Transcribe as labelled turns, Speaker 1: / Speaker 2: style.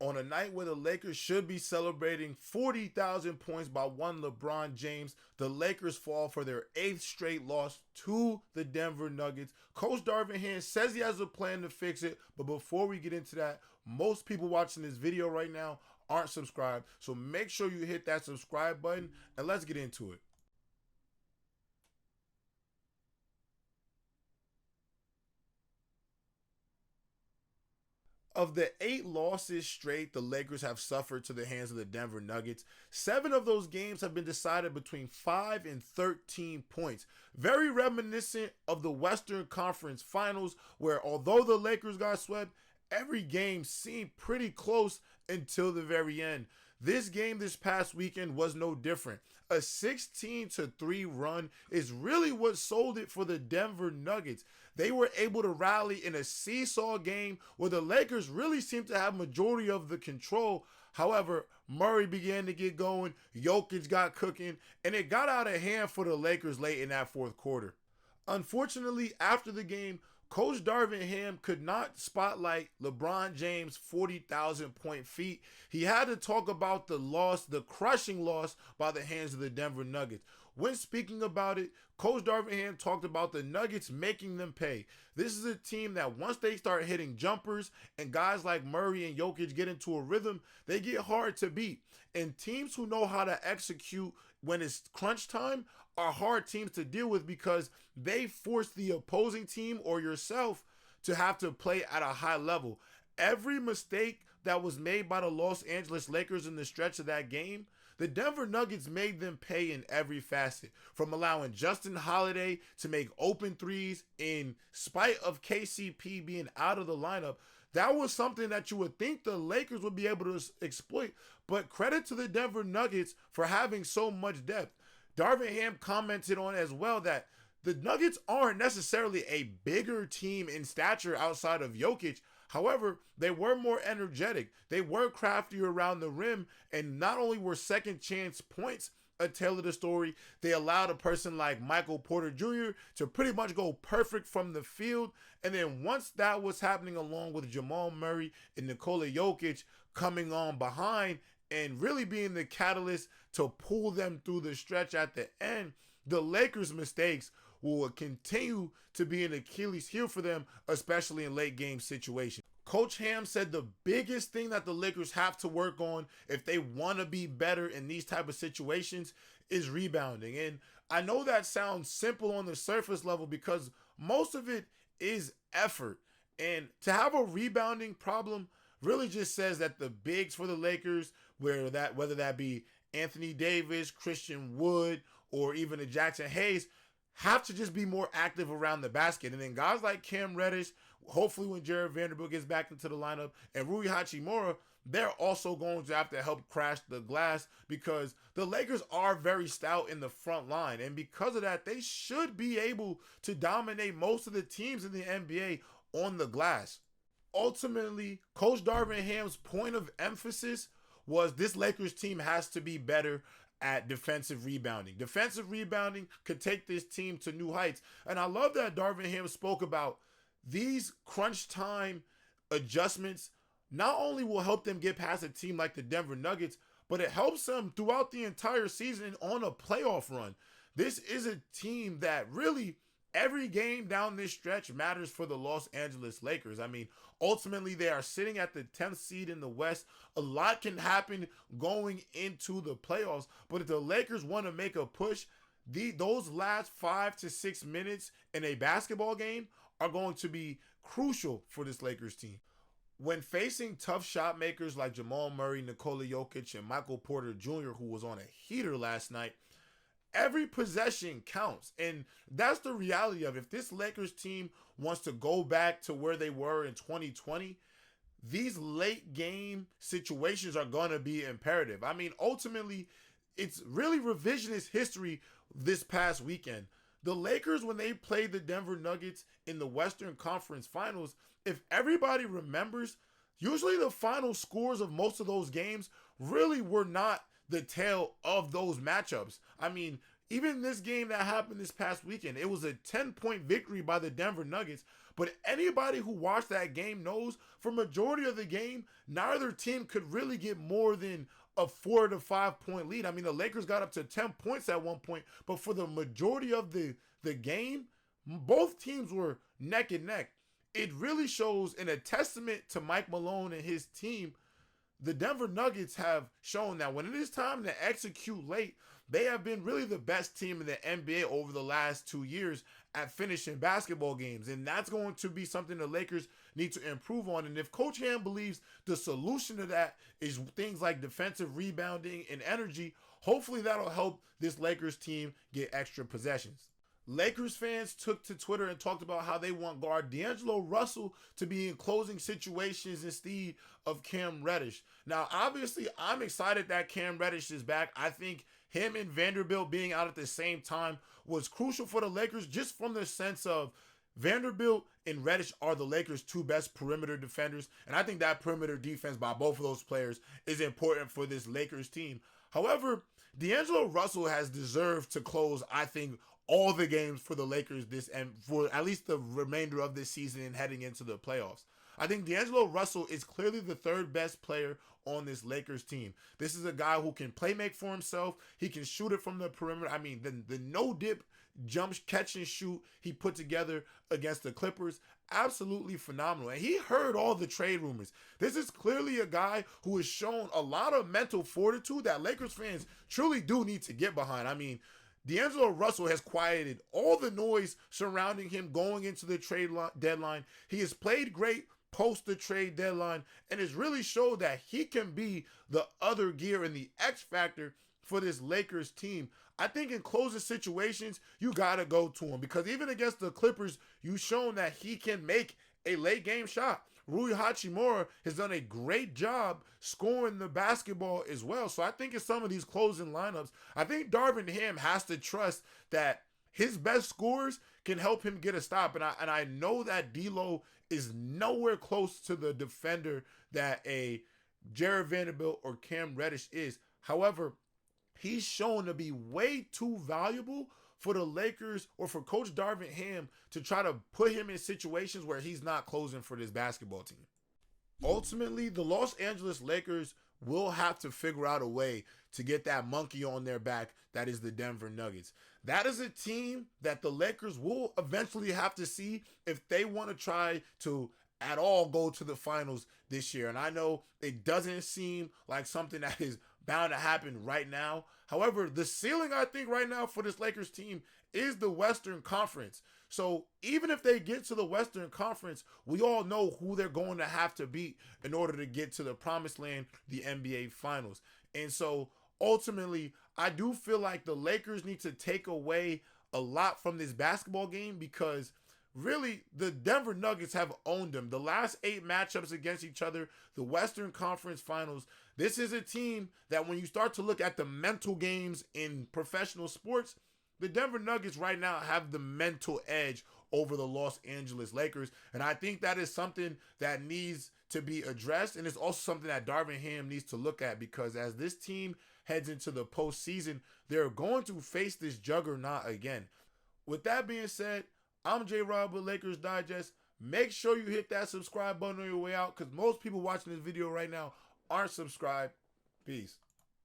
Speaker 1: On a night where the Lakers should be celebrating 40,000 points by one LeBron James, the Lakers fall for their 8th straight loss to the Denver Nuggets. Coach Darvin Ham says he has a plan to fix it, but before we get into that, most people watching this video right now aren't subscribed, so make sure you hit that subscribe button and let's get into it. Of the 8 losses straight the Lakers have suffered to the hands of the Denver Nuggets, 7 of those games have been decided between 5 and 13 points. Very reminiscent of the Western Conference Finals, where although the Lakers got swept, every game seemed pretty close until the very end. This game this past weekend was no different. A 16-3 run is really what sold it for the Denver Nuggets. They were able to rally in a seesaw game where the Lakers really seemed to have majority of the control. However, Murray began to get going, Jokic got cooking, and it got out of hand for the Lakers late in that fourth quarter. Unfortunately, after the game, Coach Darvin Ham could not spotlight LeBron James' 40,000 point feat. He had to talk about the loss, the crushing loss by the hands of the Denver Nuggets. When speaking about it, Coach Darvin Ham talked about the Nuggets making them pay. This is a team that once they start hitting jumpers and guys like Murray and Jokic get into a rhythm, they get hard to beat. And teams who know how to execute when it's crunch time are hard teams to deal with because they force the opposing team or yourself to have to play at a high level. Every mistake that was made by the Los Angeles Lakers in the stretch of that game, the Denver Nuggets made them pay in every facet. From allowing Justin Holiday to make open threes in spite of KCP being out of the lineup, that was something that you would think the Lakers would be able to exploit. But credit to the Denver Nuggets for having so much depth. Darvin Ham commented on as well that the Nuggets aren't necessarily a bigger team in stature outside of Jokic. However, they were more energetic. They were craftier around the rim, and not only were second chance points a tale of the story, they allowed a person like Michael Porter Jr. to pretty much go perfect from the field. And then once that was happening, along with Jamal Murray and Nikola Jokic coming on behind and really being the catalyst to pull them through the stretch at the end, the Lakers' mistakes will continue to be an Achilles heel for them, especially in late game situations. Coach Ham said the biggest thing that the Lakers have to work on if they want to be better in these type of situations is rebounding. And I know that sounds simple on the surface level because most of it is effort. And to have a rebounding problem really just says that the bigs for the Lakers, whether that be Anthony Davis, Christian Wood, or even a Jackson Hayes, have to just be more active around the basket. And then guys like Cam Reddish, hopefully when Jared Vanderbilt gets back into the lineup, and Rui Hachimura, they're also going to have to help crash the glass because the Lakers are very stout in the front line. And because of that, they should be able to dominate most of the teams in the NBA on the glass. Ultimately, Coach Darvin Ham's point of emphasis was this Lakers team has to be better at defensive rebounding. Defensive rebounding could take this team to new heights. And I love that Darvin Ham spoke about these crunch time adjustments not only will help them get past a team like the Denver Nuggets, but it helps them throughout the entire season on a playoff run. This is a team that really, every game down this stretch matters for the Los Angeles Lakers. I mean, ultimately, they are sitting at the 10th seed in the West. A lot can happen going into the playoffs, but if the Lakers want to make a push, those last 5 to 6 minutes in a basketball game are going to be crucial for this Lakers team. When facing tough shot makers like Jamal Murray, Nikola Jokic, and Michael Porter Jr., who was on a heater last night, every possession counts. And that's the reality of it. If this Lakers team wants to go back to where they were in 2020, these late game situations are going to be imperative. I mean, ultimately, it's really revisionist history this past weekend. The Lakers, when they played the Denver Nuggets in the Western Conference Finals, if everybody remembers, usually the final scores of most of those games really were not the tale of those matchups. I mean, even this game that happened this past weekend, it was a 10-point victory by the Denver Nuggets, But anybody who watched that game knows for majority of the game, neither team could really get more than a 4 to 5 point lead. I mean, the Lakers got up to 10 points at one point, but for the majority of the game, both teams were neck and neck. It really shows in a testament to Mike Malone and his team. The Denver Nuggets have shown that when it is time to execute late, they have been really the best team in the NBA over the last 2 years at finishing basketball games. And that's going to be something the Lakers need to improve on. And if Coach Ham believes the solution to that is things like defensive rebounding and energy, hopefully that'll help this Lakers team get extra possessions. Lakers fans took to Twitter and talked about how they want guard D'Angelo Russell to be in closing situations instead of Cam Reddish. Now, obviously, I'm excited that Cam Reddish is back. I think him and Vanderbilt being out at the same time was crucial for the Lakers, just from the sense of Vanderbilt and Reddish are the Lakers' two best perimeter defenders. And I think that perimeter defense by both of those players is important for this Lakers team. However, D'Angelo Russell has deserved to close, I think, all the games for the Lakers this and for at least the remainder of this season and heading into the playoffs. I think D'Angelo Russell is clearly the third best player on this Lakers team. This is a guy who can play make for himself. He can shoot it from the perimeter. I mean, the no-dip jump catch and shoot he put together against the Clippers, absolutely phenomenal. And he heard all the trade rumors. This is clearly a guy who has shown a lot of mental fortitude that Lakers fans truly do need to get behind. I mean, D'Angelo Russell has quieted all the noise surrounding him going into the trade deadline. He has played great post the trade deadline and has really showed that he can be the other gear and the X factor for this Lakers team. I think in closing situations, you got to go to him because even against the Clippers, you've shown that he can make a late game shot. Rui Hachimura has done a great job scoring the basketball as well. So I think in some of these closing lineups, I think Darvin Ham has to trust that his best scores can help him get a stop. And I know that D'Lo is nowhere close to the defender that a Jared Vanderbilt or Cam Reddish is. However, he's shown to be way too valuable for the Lakers or for Coach Darvin Ham to try to put him in situations where he's not closing for this basketball team. Ultimately, the Los Angeles Lakers will have to figure out a way to get that monkey on their back that is the Denver Nuggets. That is a team that the Lakers will eventually have to see if they want to try to at all go to the finals this year. And I know it doesn't seem like something that is bound to happen right now. However, the ceiling, I think, right now for this Lakers team is the Western Conference. So even if they get to the Western Conference, we all know who they're going to have to beat in order to get to the promised land, the NBA Finals. And so ultimately, I do feel like the Lakers need to take away a lot from this basketball game because really, the Denver Nuggets have owned them. The last 8 matchups against each other, the Western Conference Finals, this is a team that when you start to look at the mental games in professional sports, the Denver Nuggets right now have the mental edge over the Los Angeles Lakers. And I think that is something that needs to be addressed. And it's also something that Darvin Ham needs to look at because as this team heads into the postseason, they're going to face this juggernaut again. With that being said, I'm JayRob with Lakers Digest. Make sure you hit that subscribe button on your way out because most people watching this video right now aren't subscribed. Peace.